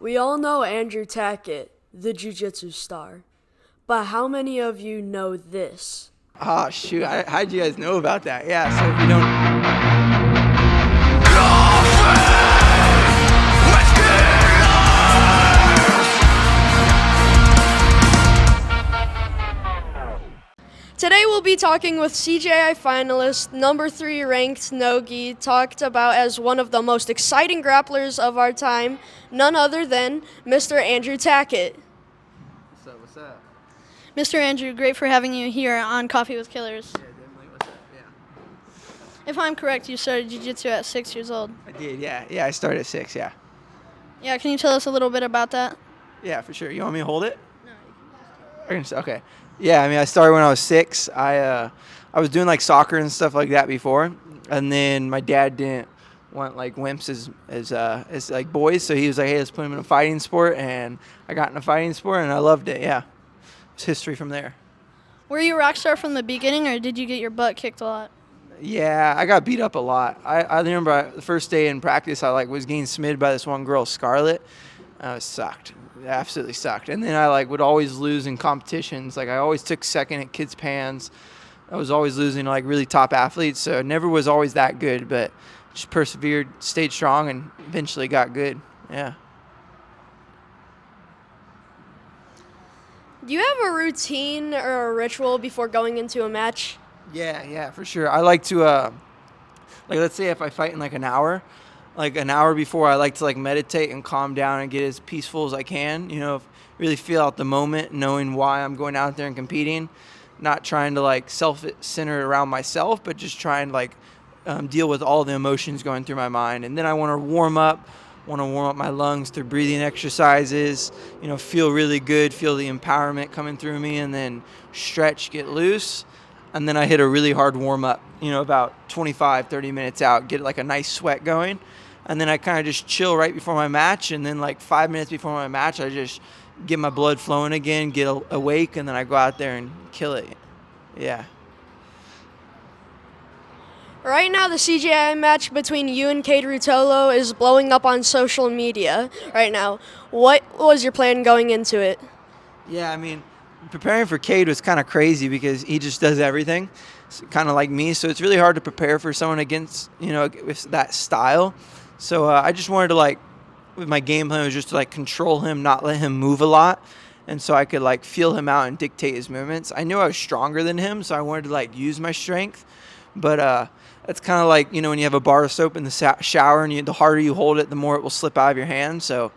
We all know Andrew Tackett, the jiu-jitsu star. But how many of you know this? Oh, shoot. How'd you guys know about that? Yeah, so if you don't... Today we'll be talking with CJI finalist, number 3 ranked Nogi, talked about as one of the most exciting grapplers of our time, none other than Mr. Andrew Tackett. What's up? Mr. Andrew, great for having you here on Coffee with Killers. Yeah, definitely. What's up? Yeah. If I'm correct, you started jiu-jitsu at 6 years old. I did, yeah. Yeah, I started at 6, yeah. Yeah, can you tell us a little bit about that? Yeah, for sure. You want me to hold it? No. Okay. Yeah, I mean, I started when I was 6. I was doing like soccer and stuff like that before, and then my dad didn't want like wimps as like boys, so he was like, "Hey, let's put him in a fighting sport," and I got in a fighting sport and I loved it. Yeah, it's history from there. Were you a rock star from the beginning, or did you get your butt kicked a lot? Yeah, I got beat up a lot. I remember the first day in practice, I like was getting smid by this one girl, Scarlett. It sucked. It absolutely sucked. And then I would always lose in competitions. Like I always took second at kids' pans. I was always losing to really top athletes, so it never was always that good, but just persevered, stayed strong, and eventually got good. Yeah. Do you have a routine or a ritual before going into a match? Yeah, for sure. I like to, let's say if I fight in an hour before, I like to meditate and calm down and get as peaceful as I can. Really feel out the moment, knowing why I'm going out there and competing, not trying to self-center around myself, but just trying to deal with all the emotions going through my mind. And then I want to warm up my lungs through breathing exercises. Feel really good, feel the empowerment coming through me, and then stretch, get loose. And then I hit a really hard warm-up, about 25, 30 minutes out, get a nice sweat going. And then I kind of just chill right before my match. And then 5 minutes before my match, I just get my blood flowing again, get awake, and then I go out there and kill it. Yeah. Right now, the CJI match between you and Cade Rutolo is blowing up on social media right now. What was your plan going into it? Yeah, I mean, preparing for Cade was kind of crazy because he just does everything, kind of like me. So it's really hard to prepare for someone against, with that style. So I just wanted to with my game plan was just to control him, not let him move a lot. And so I could feel him out and dictate his movements. I knew I was stronger than him, so I wanted to use my strength. But it's kind of when you have a bar of soap in the shower and the harder you hold it, the more it will slip out of your hand. So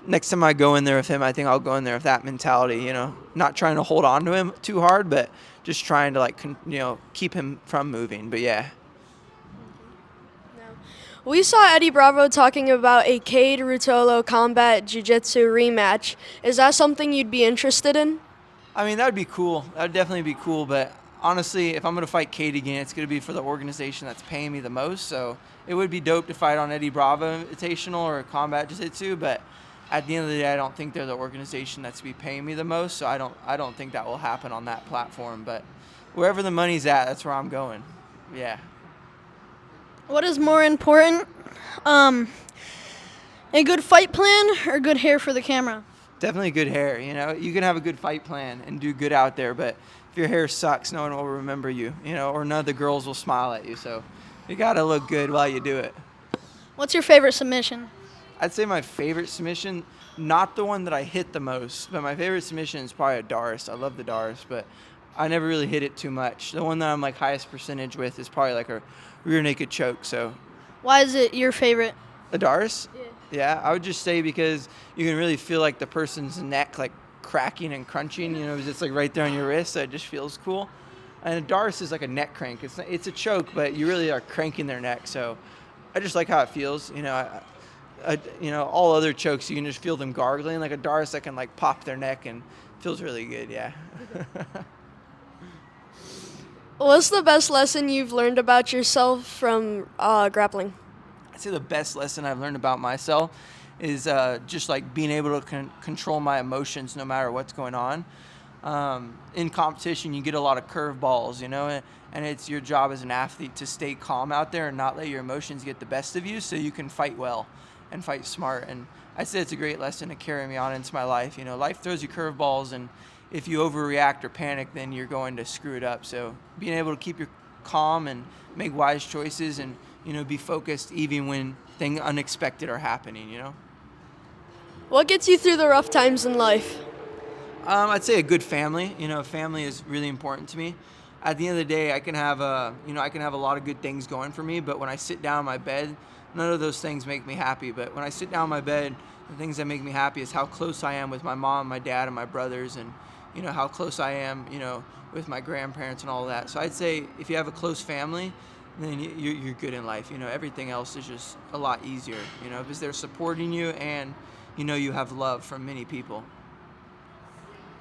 next time I go in there with him, I think I'll go in there with that mentality, not trying to hold on to him too hard, but just trying to keep him from moving. But yeah. We saw Eddie Bravo talking about a Cade Rutolo combat jiu-jitsu rematch. Is that something you'd be interested in? I mean, that would be cool. That would definitely be cool. But honestly, if I'm going to fight Cade again, it's going to be for the organization that's paying me the most. So it would be dope to fight on Eddie Bravo Invitational or Combat Jiu-Jitsu. But at the end of the day, I don't think they're the organization that's be paying me the most. So I don't think that will happen on that platform. But wherever the money's at, that's where I'm going. Yeah. What is more important, a good fight plan or good hair for the camera? Definitely good hair. You can have a good fight plan and do good out there, but if your hair sucks, no one will remember you, or none of the girls will smile at you. So you got to look good while you do it. What's your favorite submission? I'd say my favorite submission, not the one that I hit the most, but my favorite submission is probably a Doris. I love the Doris, but I never really hit it too much. The one that I'm highest percentage with is probably a rear naked choke. So Why is it your favorite? the Doris? Yeah. Yeah, I would just say because you can really feel the person's neck cracking and crunching, it's just right there on your wrist, so it just feels cool. And a Doris is a neck crank. It's a choke, but you really are cranking their neck. So I just like how it feels. All other chokes you can just feel them gargling. Like a Doris that can pop their neck and feels really good. Yeah. What's the best lesson you've learned about yourself from grappling? I'd say the best lesson I've learned about myself is just being able to control my emotions no matter what's going on. In competition, you get a lot of curveballs, and it's your job as an athlete to stay calm out there and not let your emotions get the best of you so you can fight well. and fight smart. And I'd say it's a great lesson to carry me on into my life. You know, life throws you curveballs, and if you overreact or panic, then you're going to screw it up. So being able to keep your calm and make wise choices, and be focused even when things unexpected are happening. What gets you through the rough times in life? I'd say a good family. Family is really important to me. At the end of the day, I can have a lot of good things going for me, but when I sit down in my bed, none of those things make me happy. But when I sit down in my bed, the things that make me happy is how close I am with my mom, my dad, and my brothers, and how close I am, with my grandparents and all that. So I'd say if you have a close family, then you're good in life. Everything else is just a lot easier, because they're supporting you, and you have love from many people.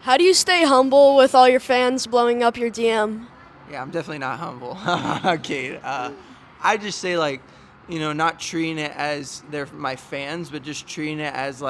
How do you stay humble with all your fans blowing up your DM? Yeah, I'm definitely not humble. Okay, I just say not treating it as they're my fans, but just treating it as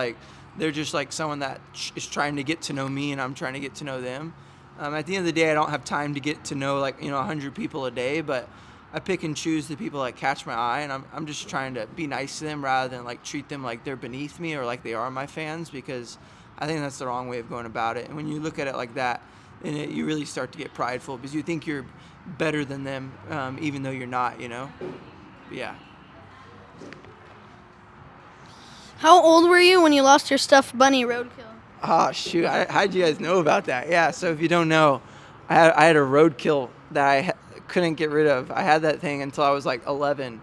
they're just someone that is trying to get to know me, and I'm trying to get to know them. At the end of the day, I don't have time to get to know 100 people a day, but I pick and choose the people that catch my eye, and I'm just trying to be nice to them rather than treat them like they're beneath me or like they are my fans, because I think that's the wrong way of going about it. And when you look at it like that, then you really start to get prideful because you think you're better than them, even though you're not. Yeah. How old were you when you lost your stuffed bunny roadkill? Oh, shoot. How'd you guys know about that? Yeah, so if you don't know, I had a roadkill that I couldn't get rid of. I had that thing until I was 11.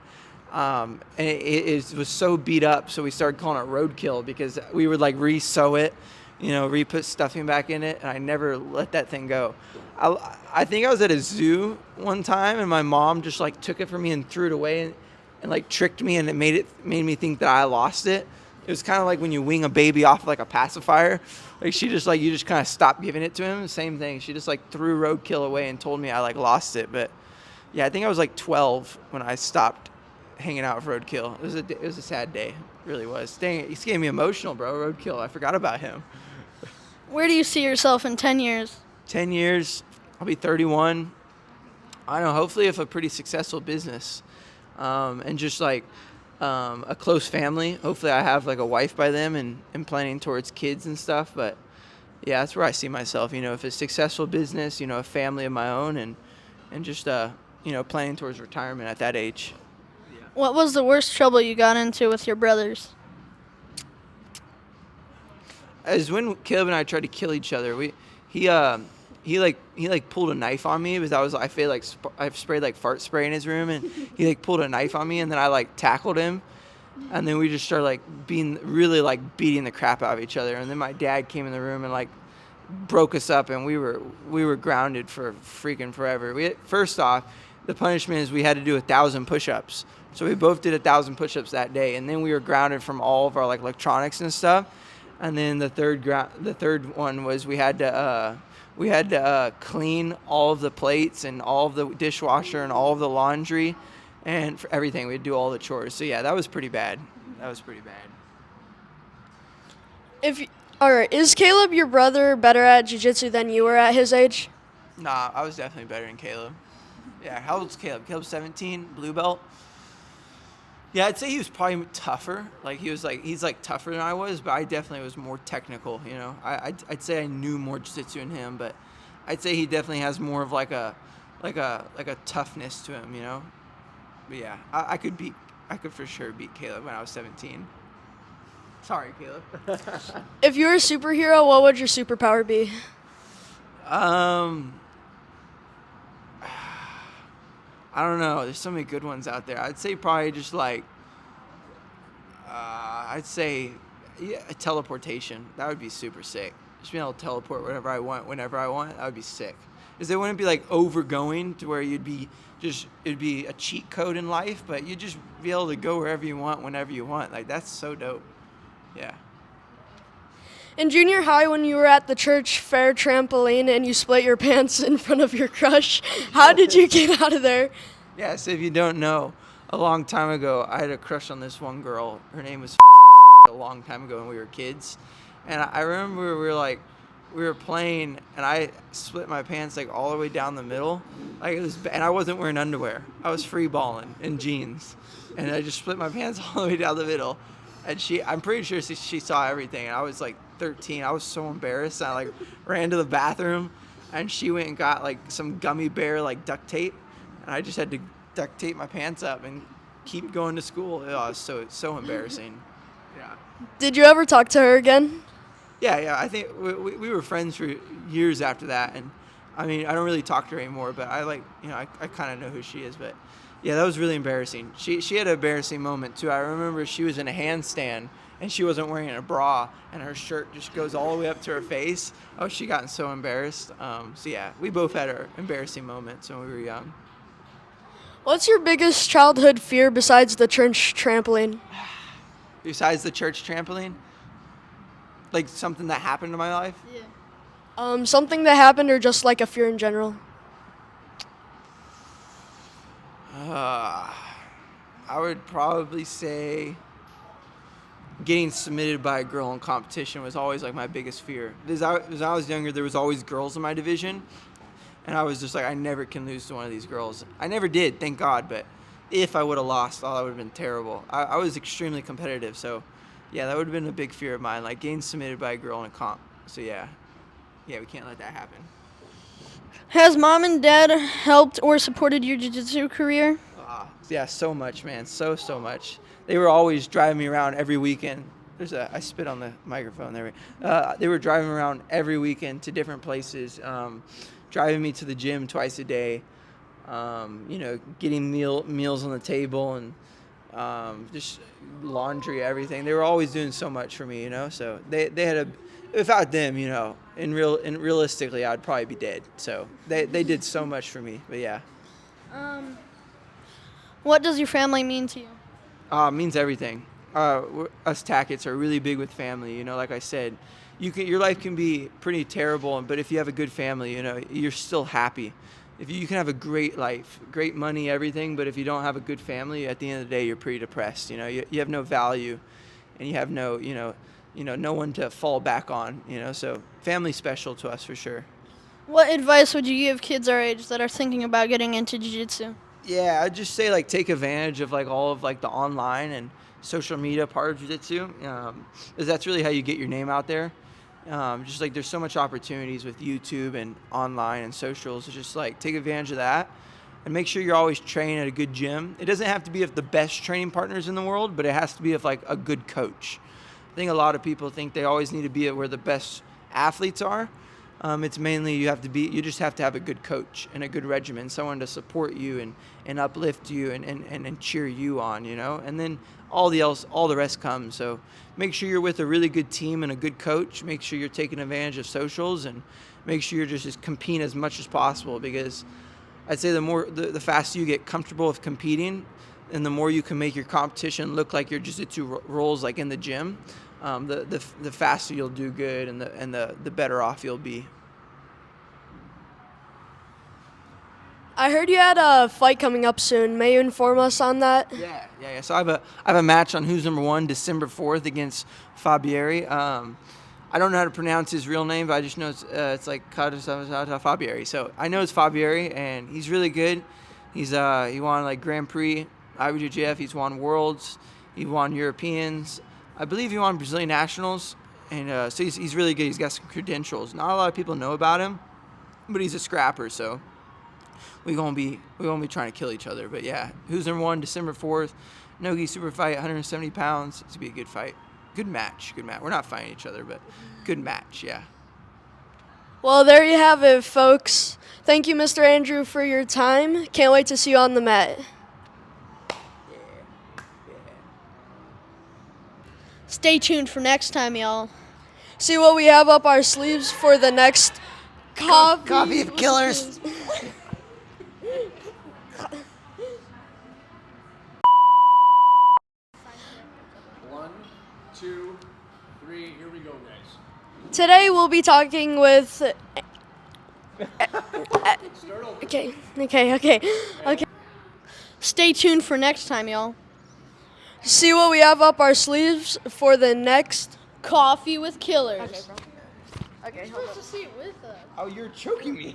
And it was so beat up, so we started calling it roadkill because we would re-sew it, re-put stuffing back in it, and I never let that thing go. I think I was at a zoo one time, and my mom just took it from me and threw it away and tricked me, and it made me think that I lost it. It was kind of like when you wing a baby off a pacifier. She just you just kind of stop giving it to him. Same thing. She just threw roadkill away and told me I lost it. But yeah, I think I was 12 when I stopped hanging out with roadkill. It was a sad day. It really was. Dang, he's getting me emotional, bro. Roadkill. I forgot about him. Where do you see yourself in 10 years? 10 years, I'll be 31. I don't know, hopefully with a pretty successful business, and just a close family. Hopefully I have a wife by then and planning towards kids and stuff. But yeah, that's where I see myself, if a successful business, a family of my own, and just, planning towards retirement at that age. What was the worst trouble you got into with your brothers? As when Caleb and I tried to kill each other. He pulled a knife on me because I sprayed fart spray in his room, and he pulled a knife on me, and then I tackled him, and then we just started being really beating the crap out of each other. And then my dad came in the room and broke us up, and we were grounded for freaking forever. First off, the punishment is we had to do 1,000 push-ups. So we both did 1,000 push-ups that day, and then we were grounded from all of our electronics and stuff. And then the third one was we had to clean all of the plates and all of the dishwasher and all of the laundry and for everything. We'd do all the chores. So yeah, that was pretty bad. All right, is Caleb, your brother, better at jiu-jitsu than you were at his age? Nah, I was definitely better than Caleb. Yeah, how old's Caleb? Caleb's 17, blue belt. Yeah, I'd say he was probably tougher. He's tougher than I was, but I definitely was more technical. I'd say I knew more jiu-jitsu than him, but I'd say he definitely has more of a toughness to him. But yeah, I could for sure beat Caleb when I was 17. Sorry, Caleb. If you were a superhero, what would your superpower be? I don't know. There's so many good ones out there. I'd say probably just teleportation. That would be super sick. Just being able to teleport whenever I want. That would be sick. Because it wouldn't be overgoing to where it'd be a cheat code in life, but you'd just be able to go wherever you want, whenever you want. That's so dope. Yeah. In junior high, when you were at the church fair trampoline and you split your pants in front of your crush, how did you get out of there? Yeah, so if you don't know, a long time ago, I had a crush on this one girl. Her name was a long time ago when we were kids. And I remember we were playing, and I split my pants all the way down the middle. And I wasn't wearing underwear. I was free balling in jeans. And I just split my pants all the way down the middle. and I'm pretty sure she saw everything. And I was like 13. I was so embarrassed. I like ran to the bathroom, and she went and got like some gummy bear like duct tape, and I just had to duct tape my pants up and keep going to school. It was so embarrassing. Yeah. Did you ever talk to her again? Yeah. I think we were friends for years after that, and I mean I don't really talk to her anymore, but I kind of know who she is, but. Yeah, that was really embarrassing. She had an embarrassing moment, too. I remember she was in a handstand, and she wasn't wearing a bra, and her shirt just goes all the way up to her face. Oh, she got so embarrassed. So, yeah, we both had our embarrassing moments when we were young. What's your biggest childhood fear besides the church trampoline? Besides the church trampoline? Like something that happened in my life? Yeah. Something that happened or just like a fear in general? I would probably say getting submitted by a girl in competition was always like my biggest fear. As I was younger, there was always girls in my division, and I was just like, I never can lose to one of these girls. I never did, thank God, but if I would have lost, that would have been terrible. I was extremely competitive, so yeah, that would have been a big fear of mine, like getting submitted by a girl in a comp. So yeah, we can't let that happen. Has mom and dad helped or supported your jiu-jitsu career? Yeah, so much, man. So much. They were always driving me around every weekend. I spit on the microphone there. They were driving around every weekend to different places, driving me to the gym twice a day, getting meals on the table and just laundry, everything. They were always doing so much for me, so they had without them, and realistically, I'd probably be dead. So they did so much for me, but yeah. What does your family mean to you? It means everything. Us Tacketts are really big with family. Like I said, your life can be pretty terrible, but if you have a good family, you're still happy. If you can have a great life, great money, everything, but if you don't have a good family, at the end of the day, you're pretty depressed. You have no value, and you have no, no one to fall back on. So family's special to us for sure. What advice would you give kids our age that are thinking about getting into jiu-jitsu? Yeah, I'd just say take advantage of all of the online and social media part of jiu-jitsu, because that's really how you get your name out there. Just there's so much opportunities with YouTube and online and socials. Just take advantage of that and make sure you're always training at a good gym. It doesn't have to be of the best training partners in the world, but it has to be of a good coach. I think a lot of people think they always need to be at where the best athletes are. It's mainly you just have to have a good coach and a good regimen, someone to support you and uplift you and cheer you on, and then all the rest comes. So make sure you're with a really good team and a good coach. Make sure you're taking advantage of socials, and make sure you're just competing as much as possible, because I'd say the faster you get comfortable with competing, and the more you can make your competition look like your jiu-jitsu roles in the gym, the faster you'll do good, and the better off you'll be. I heard you had a fight coming up soon. May you inform us on that? Yeah. So I have a match on Who's Number One, December 4th against Fabieri. I don't know how to pronounce his real name, but I just know it's like Fabieri. So I know it's Fabieri, and he's really good. He won Grand Prix, IBJJF. He's won Worlds. He won Europeans. I believe he won Brazilian Nationals, and so he's really good. He's got some credentials. Not a lot of people know about him, but he's a scrapper. So we're gonna be trying to kill each other. But yeah, Who's Number One, December 4th, Nogi super fight, 170 pounds. It's gonna be a good fight, good match. We're not fighting each other, but good match. Yeah. Well, there you have it, folks. Thank you, Mr. Andrew, for your time. Can't wait to see you on the mat. Stay tuned for next time, y'all. See what we have up our sleeves for the next Coffee of Killers. One, two, three. Here we go, guys. Today we'll be talking with. Start over. Okay. Stay tuned for next time, y'all. See what we have up our sleeves for the next. Coffee with Killers. Okay, hold on. You're supposed to see it with us. Oh, you're choking me.